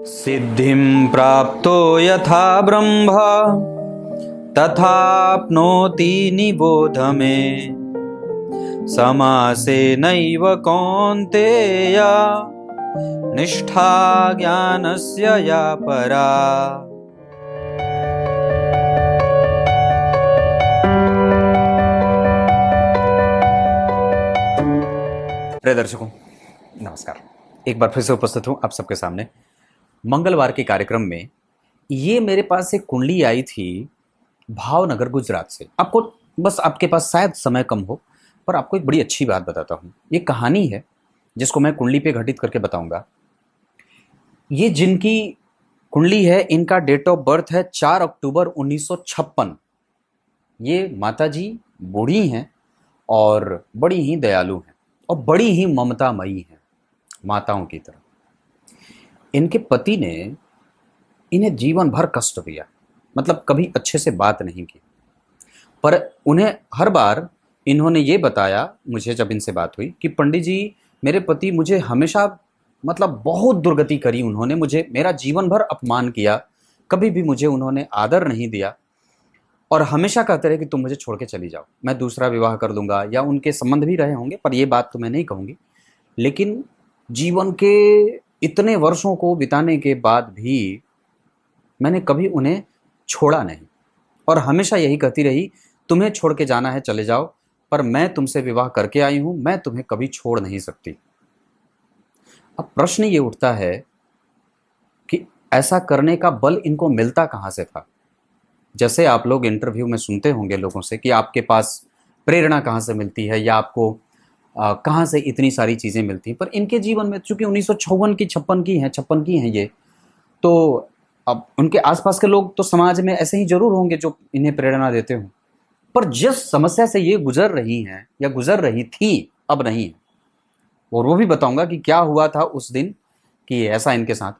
सिद्धिं प्राप्तो यथा ब्रह्म तथाप्नोति निबोध मे। समासेनैव कौन्तेय निष्ठा ज्ञानस्य या परा। प्रिय दर्शकों, नमस्कार। एक बार फिर से उपस्थित हूं आप सबके सामने मंगलवार के कार्यक्रम में। ये मेरे पास एक कुंडली आई थी भावनगर गुजरात से। आपको बस आपके पास शायद समय कम हो, पर आपको एक बड़ी अच्छी बात बताता हूँ। ये कहानी है जिसको मैं कुंडली पे घटित करके बताऊंगा। ये जिनकी कुंडली है, इनका डेट ऑफ बर्थ है 4 अक्टूबर 1956। ये माताजी बूढ़ी हैं और बड़ी ही दयालु हैं और बड़ी ही ममतामयी हैं, माताओं की तरह। इनके पति ने इन्हें जीवन भर कष्ट दिया, मतलब कभी अच्छे से बात नहीं की। पर उन्हें हर बार इन्होंने ये बताया, मुझे जब इनसे बात हुई, कि पंडित जी, मेरे पति मुझे हमेशा मतलब बहुत दुर्गति करी उन्होंने, मुझे मेरा जीवन भर अपमान किया, कभी भी मुझे उन्होंने आदर नहीं दिया और हमेशा कहते रहे कि तुम मुझे छोड़ के चली जाओ, मैं दूसरा विवाह कर दूंगा। या उनके संबंध भी रहे होंगे, पर ये बात तो मैं नहीं कहूँगी। लेकिन जीवन के इतने वर्षों को बिताने के बाद भी मैंने कभी उन्हें छोड़ा नहीं और हमेशा यही कहती रही, तुम्हें छोड़ के जाना है चले जाओ, पर मैं तुमसे विवाह करके आई हूं, मैं तुम्हें कभी छोड़ नहीं सकती। अब प्रश्न ये उठता है कि ऐसा करने का बल इनको मिलता कहां से था। जैसे आप लोग इंटरव्यू में सुनते होंगे लोगों से कि आपके पास प्रेरणा कहां से मिलती है या आपको कहाँ से इतनी सारी चीज़ें मिलती हैं। पर इनके जीवन में चूंकि 1956 की 56 की हैं ये, तो अब उनके आसपास के लोग तो समाज में ऐसे ही जरूर होंगे जो इन्हें प्रेरणा देते हों। पर जिस समस्या से ये गुजर रही हैं या गुजर रही थी, अब नहीं है। और वो भी बताऊंगा कि क्या हुआ था उस दिन कि ऐसा इनके साथ।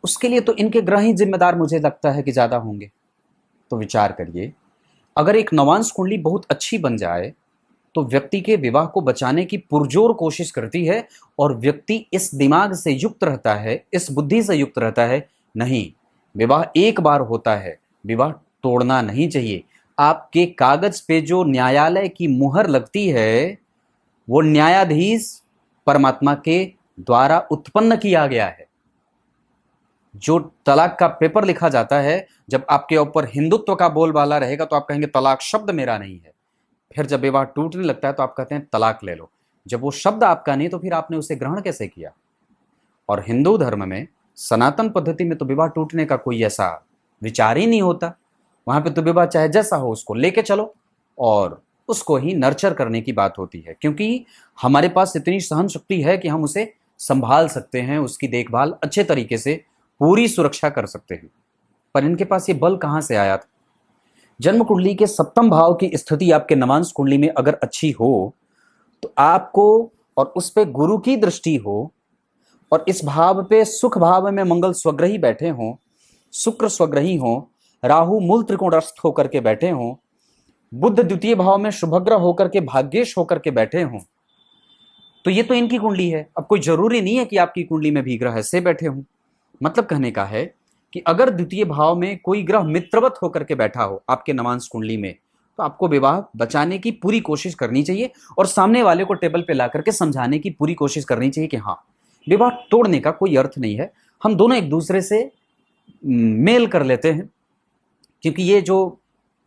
उसके लिए तो इनके ग्रह ही जिम्मेदार मुझे लगता है कि ज़्यादा होंगे। तो विचार करिए, अगर एक नवांश कुंडली बहुत अच्छी बन जाए तो व्यक्ति के विवाह को बचाने की पुरजोर कोशिश करती है और व्यक्ति इस दिमाग से युक्त रहता है, इस बुद्धि से युक्त रहता है, नहीं, विवाह एक बार होता है, विवाह तोड़ना नहीं चाहिए। आपके कागज पे जो न्यायालय की मुहर लगती है, वो न्यायाधीश परमात्मा के द्वारा उत्पन्न किया गया है। जो तलाक का पेपर लिखा जाता है, जब आपके ऊपर हिंदुत्व का बोलबाला रहेगा तो आप कहेंगे तलाक शब्द मेरा नहीं है। फिर जब विवाह टूटने लगता है तो आप कहते हैं तलाक ले लो। जब वो शब्द आपका नहीं तो फिर आपने उसे ग्रहण कैसे किया। और हिंदू धर्म में, सनातन पद्धति में तो विवाह टूटने का कोई ऐसा विचार ही नहीं होता। वहां पे तो विवाह चाहे जैसा हो उसको लेके चलो और उसको ही नर्चर करने की बात होती है, क्योंकि हमारे पास इतनी सहन शक्ति है कि हम उसे संभाल सकते हैं, उसकी देखभाल अच्छे तरीके से पूरी सुरक्षा कर सकते हैं। पर इनके पास ये बल कहां से आया था। जन्म कुंडली के 7वें भाव की स्थिति आपके नवांश कुंडली में अगर अच्छी हो तो आपको, और उस पे गुरु की दृष्टि हो और इस भाव पे सुख भाव में मंगल स्वग्रही बैठे हों, शुक्र स्वग्रही हों, राहु मूल त्रिकोणस्थ होकर के बैठे हों, बुध द्वितीय भाव में शुभग्रह होकर के भाग्येश होकर के बैठे हों, तो ये तो इनकी कुंडली है। अब कोई जरूरी नहीं है कि आपकी कुंडली में भी ग्रह ऐसे बैठे हों। मतलब कहने का है कि अगर द्वितीय भाव में कोई ग्रह मित्रवत होकर के बैठा हो आपके नवांश कुंडली में, तो आपको विवाह बचाने की पूरी कोशिश करनी चाहिए और सामने वाले को टेबल पे ला करके समझाने की पूरी कोशिश करनी चाहिए कि हाँ, विवाह तोड़ने का कोई अर्थ नहीं है, हम दोनों एक दूसरे से मेल कर लेते हैं। क्योंकि ये जो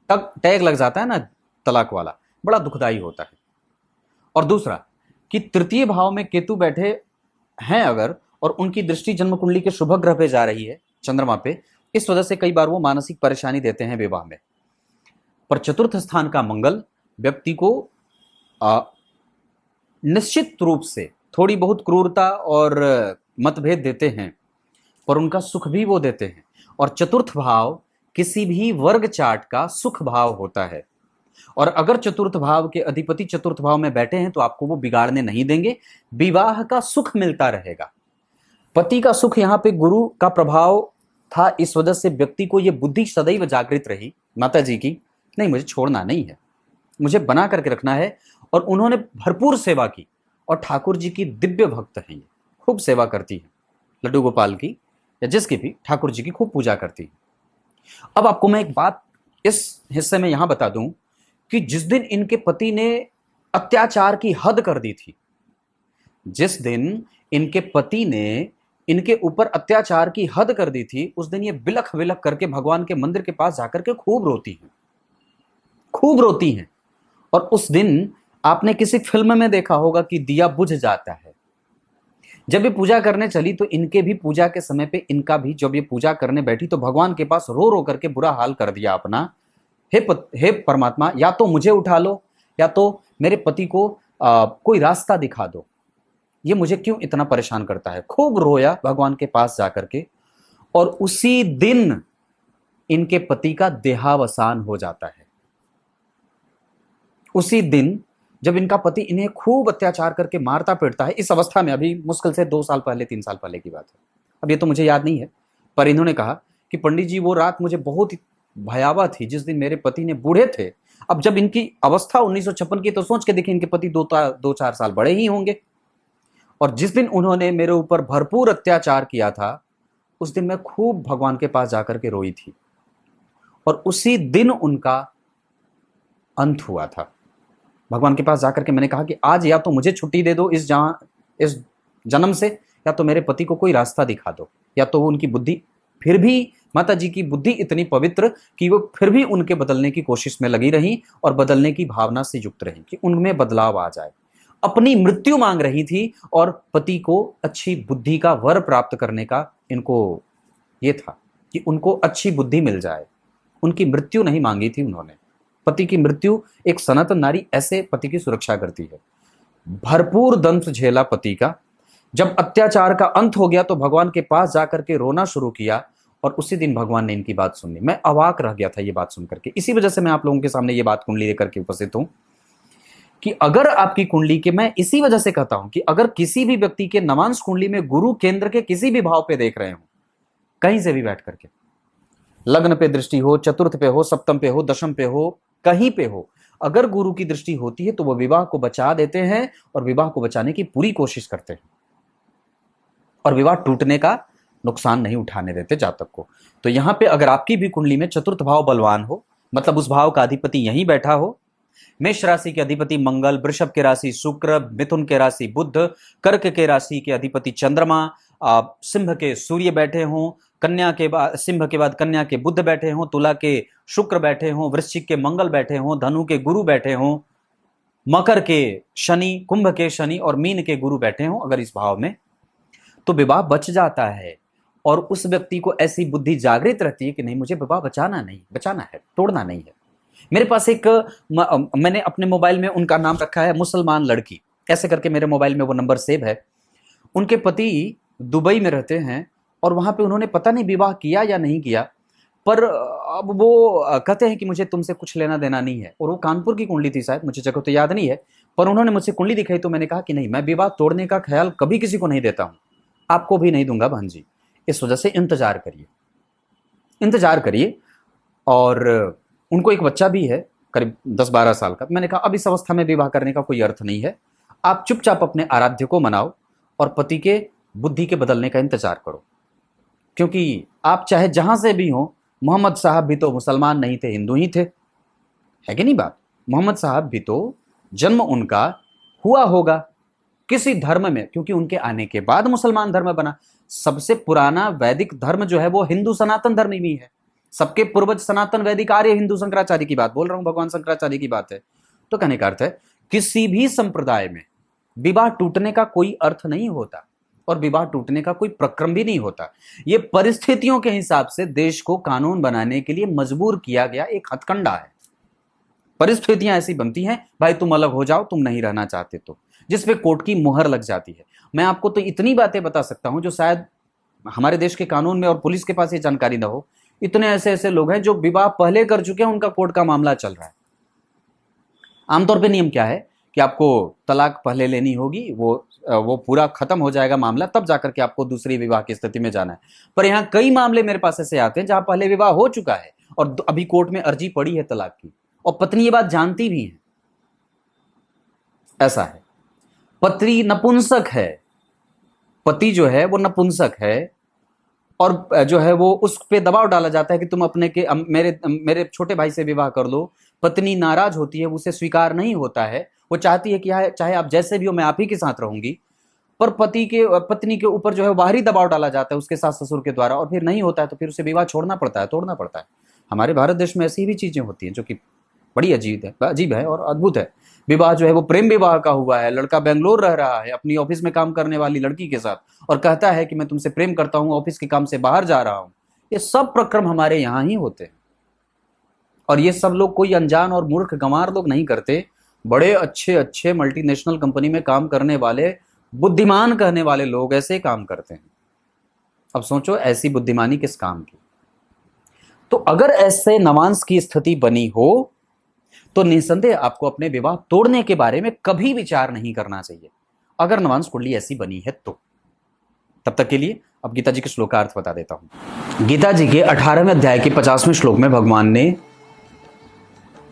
टैग लग जाता है ना तलाक वाला, बड़ा दुखदाई होता है। और दूसरा कि तृतीय भाव में केतु बैठे हैं अगर, और उनकी दृष्टि जन्म कुंडली के शुभ ग्रह पे जा रही है, चंद्रमा पे, इस वजह से कई बार वो मानसिक परेशानी देते हैं विवाह में। पर चतुर्थ स्थान का मंगल व्यक्ति को निश्चित रूप से थोड़ी बहुत क्रूरता और मतभेद देते हैं, पर उनका सुख भी वो देते हैं। और चतुर्थ भाव किसी भी वर्ग चार्ट का सुख भाव होता है, और अगर चतुर्थ भाव के अधिपति चतुर्थ भाव में बैठे हैं तो आपको वो बिगाड़ने नहीं देंगे, विवाह का सुख मिलता रहेगा। पति का सुख यहाँ पे गुरु का प्रभाव था, इस वजह से व्यक्ति को ये बुद्धि सदैव जागृत रही माता जी की, नहीं मुझे छोड़ना नहीं है, मुझे बना करके रखना है। और उन्होंने भरपूर सेवा की और ठाकुर जी की दिव्य भक्त हैं, ये खूब सेवा करती है। लड्डू गोपाल की या जिसकी भी, ठाकुर जी की खूब पूजा करती है। अब आपको मैं एक बात इस हिस्से में यहां बता दूं कि जिस दिन इनके पति ने अत्याचार की हद कर दी थी, जिस दिन इनके पति ने इनके ऊपर अत्याचार की हद कर दी थी, उस दिन ये बिलख बिलख करके भगवान के मंदिर के पास जाकर के खूब रोती हैं, खूब रोती हैं। और उस दिन आपने किसी फिल्म में देखा होगा कि दिया बुझ जाता है। जब ये पूजा करने चली तो इनके भी पूजा के समय पे, इनका भी जब ये पूजा करने बैठी तो भगवान के पास रो रो करके बुरा हाल कर दिया अपना। हे परमात्मा, या तो मुझे उठा लो या तो मेरे पति को कोई रास्ता दिखा दो, ये मुझे क्यों इतना परेशान करता है। खूब रोया भगवान के पास जाकर के, और उसी दिन इनके पति का देहावसान हो जाता है। उसी दिन जब इनका पति इन्हें खूब अत्याचार करके मारता पीटता है, इस अवस्था में, अभी मुश्किल से 2 साल पहले 3 साल पहले की बात है, अब ये तो मुझे याद नहीं है, पर इन्होंने कहा कि पंडित जी वो रात मुझे बहुत भयावह थी जिस दिन मेरे पति ने, बूढ़े थे, अब जब इनकी अवस्था 1956 की, तो सोच के देखिए इनके पति 2-4 साल बड़े ही होंगे, और जिस दिन उन्होंने मेरे ऊपर भरपूर अत्याचार किया था, उस दिन मैं खूब भगवान के पास जाकर के रोई थी, और उसी दिन उनका अंत हुआ था। भगवान के पास जाकर के मैंने कहा कि आज या तो मुझे छुट्टी दे दो इस जन्म से, या तो मेरे पति को कोई रास्ता दिखा दो, या तो उनकी बुद्धि, फिर भी माता जी की बुद्धि इतनी पवित्र कि वो फिर भी उनके बदलने की कोशिश में लगी रही और बदलने की भावना से युक्त रही कि उनमें बदलाव आ जाए। अपनी मृत्यु मांग रही थी और पति को अच्छी बुद्धि का वर प्राप्त करने का इनको ये था कि उनको अच्छी बुद्धि मिल जाए। उनकी मृत्यु नहीं मांगी थी उन्होंने। पति की मृत्यु, एक सनातन नारी ऐसे पति की सुरक्षा करती है। भरपूर दंश झेला पति का। जब अत्याचार का अंत हो गया तो भगवान के पास जाकर के रोना शुरू किया, और उसी दिन भगवान ने इनकी बात सुनी। मैं अवाक रह गया था ये बात सुनकर के। इसी वजह से मैं आप लोगों के सामने ये बात कुंडली लेकर के उपस्थित हूं कि अगर आपकी कुंडली के, मैं इसी वजह से कहता हूं कि अगर किसी भी व्यक्ति के नवांश कुंडली में गुरु केंद्र के किसी भी भाव पे देख रहे हो, कहीं से भी बैठ करके, लग्न पे दृष्टि हो, चतुर्थ पे हो, सप्तम पे हो, दशम पे हो, कहीं पे हो, अगर गुरु की दृष्टि होती है तो वह विवाह को बचा देते हैं और विवाह को बचाने की पूरी कोशिश करते हैं, और विवाह टूटने का नुकसान नहीं उठाने देते जातक को। तो यहां पे अगर आपकी भी कुंडली में चतुर्थ भाव बलवान हो, मतलब उस भाव का अधिपति यहीं बैठा हो, मेष राशि के अधिपति मंगल, वृषभ के राशि शुक्र, मिथुन के राशि बुध, कर्क के राशि के अधिपति चंद्रमा, सिंह के सूर्य बैठे हों, कन्या के बाद, सिंह के बाद कन्या के बुध बैठे हों, तुला के शुक्र बैठे हों, वृश्चिक के मंगल बैठे हों, धनु के गुरु बैठे हों, मकर के शनि, कुंभ के शनि और मीन के गुरु बैठे हों अगर इस भाव में, तो विवाह बच जाता है। और उस व्यक्ति को ऐसी बुद्धि जागृत रहती है कि नहीं, मुझे विवाह बचाना है, तोड़ना नहीं है। मेरे पास एक मैंने अपने मोबाइल में उनका नाम रखा है मुसलमान लड़की, ऐसे करके मेरे मोबाइल में वो नंबर सेव है। उनके पति दुबई में रहते हैं और वहां पे उन्होंने पता नहीं विवाह किया या नहीं किया, पर अब वो कहते हैं कि मुझे तुमसे कुछ लेना देना नहीं है। और वो कानपुर की कुंडली थी शायद, मुझे जगह तो याद नहीं है, पर उन्होंने मुझसे कुंडली दिखाई तो मैंने कहा कि नहीं, मैं विवाह तोड़ने का ख्याल कभी किसी को नहीं देता हूं, आपको भी नहीं दूंगा बहन जी। इस वजह से इंतजार करिए। और उनको एक बच्चा भी है करीब 10-12 साल का। मैंने कहा अब इस अवस्था में विवाह करने का कोई अर्थ नहीं है, आप चुपचाप अपने आराध्य को मनाओ और पति के बुद्धि के बदलने का इंतजार करो, क्योंकि आप चाहे जहां से भी हो, मोहम्मद साहब भी तो मुसलमान नहीं थे, हिंदू ही थे, है कि नहीं बात। मोहम्मद साहब भी तो जन्म उनका हुआ होगा किसी धर्म में, क्योंकि उनके आने के बाद मुसलमान धर्म बना। सबसे पुराना वैदिक धर्म जो है वो हिंदू सनातन धर्म ही है। सबके पूर्वज सनातन वैदिक आर्य हिंदू शंकराचार्य की बात बोल रहा हूं, भगवान शंकराचार्य की बात है। तो कहने का अर्थ है किसी भी संप्रदाय में विवाह टूटने का कोई अर्थ नहीं होता और विवाह टूटने का कोई प्रक्रम भी नहीं होता। ये परिस्थितियों के हिसाब से देश को कानून बनाने के लिए मजबूर किया गया एक हथकंडा है। परिस्थितियां ऐसी बनती हैं, भाई तुम अलग हो जाओ, तुम नहीं रहना चाहते तो, जिसपे कोर्ट की मुहर लग जाती है। मैं आपको तो इतनी बातें बता सकता हूं जो शायद हमारे देश के कानून में और पुलिस के पास ये जानकारी ना हो। इतने ऐसे ऐसे लोग हैं जो विवाह पहले कर चुके हैं, उनका कोर्ट का मामला चल रहा है। आमतौर पे नियम क्या है कि आपको तलाक पहले लेनी होगी, वो पूरा खत्म हो जाएगा मामला, तब जाकर के आपको दूसरी विवाह की स्थिति में जाना है। पर यहाँ कई मामले मेरे पास ऐसे आते हैं जहां पहले विवाह हो चुका है और अभी कोर्ट में अर्जी पड़ी है तलाक की, और पत्नी ये बात जानती भी है। ऐसा है, पति नपुंसक है, पति जो है वो नपुंसक है और जो है वो उस पे दबाव डाला जाता है कि तुम अपने के मेरे मेरे छोटे भाई से विवाह कर लो। पत्नी नाराज होती है, उसे स्वीकार नहीं होता है, वो चाहती है कि चाहे आप जैसे भी हो मैं आप ही के साथ रहूंगी, पर पत्नी के ऊपर जो है बाहरी दबाव डाला जाता है उसके सास ससुर के द्वारा, और फिर नहीं होता है तो फिर उसे विवाह छोड़ना पड़ता है, तोड़ना पड़ता है। हमारे भारत देश में ऐसी भी चीजें होती हैं जो कि बड़ी अजीब है और अद्भुत है। विवाह जो है वो प्रेम विवाह का हुआ है, लड़का बेंगलोर रह रहा है अपनी ऑफिस में काम करने वाली लड़की के साथ और कहता है कि मैं तुमसे प्रेम करता हूं, ऑफिस के काम से बाहर जा रहा हूं। ये सब प्रक्रम हमारे यहाँ ही होते हैं और ये सब लोग कोई अनजान और मूर्ख गंवार लोग नहीं करते, बड़े अच्छे अच्छे मल्टीनेशनल कंपनी में काम करने वाले बुद्धिमान कहने वाले लोग ऐसे काम करते हैं। अब सोचो ऐसी बुद्धिमानी किस काम की। तो अगर ऐसे नवांश की स्थिति बनी हो तो निसंदेह आपको अपने विवाह तोड़ने के बारे में कभी विचार नहीं करना चाहिए, अगर नवांश कुंडली ऐसी बनी है तो। तब तक के लिए अब गीता जी के श्लोकार्थ बता देता हूं। गीता जी के 18वें अध्याय के 50वें श्लोक में भगवान ने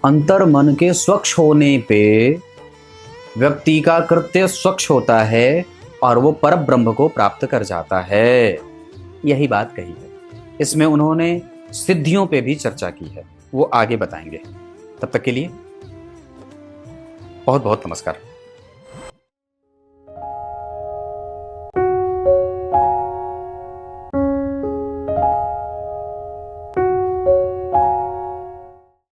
अंतर मन के स्वच्छ होने पे व्यक्ति का कृत्य स्वच्छ होता है और वो पर ब्रह्म को प्राप्त कर जाता है, यही बात कही है। इसमें उन्होंने सिद्धियों पे भी चर्चा की है, वो आगे बताएंगे। तब तक के लिए बहुत बहुत नमस्कार।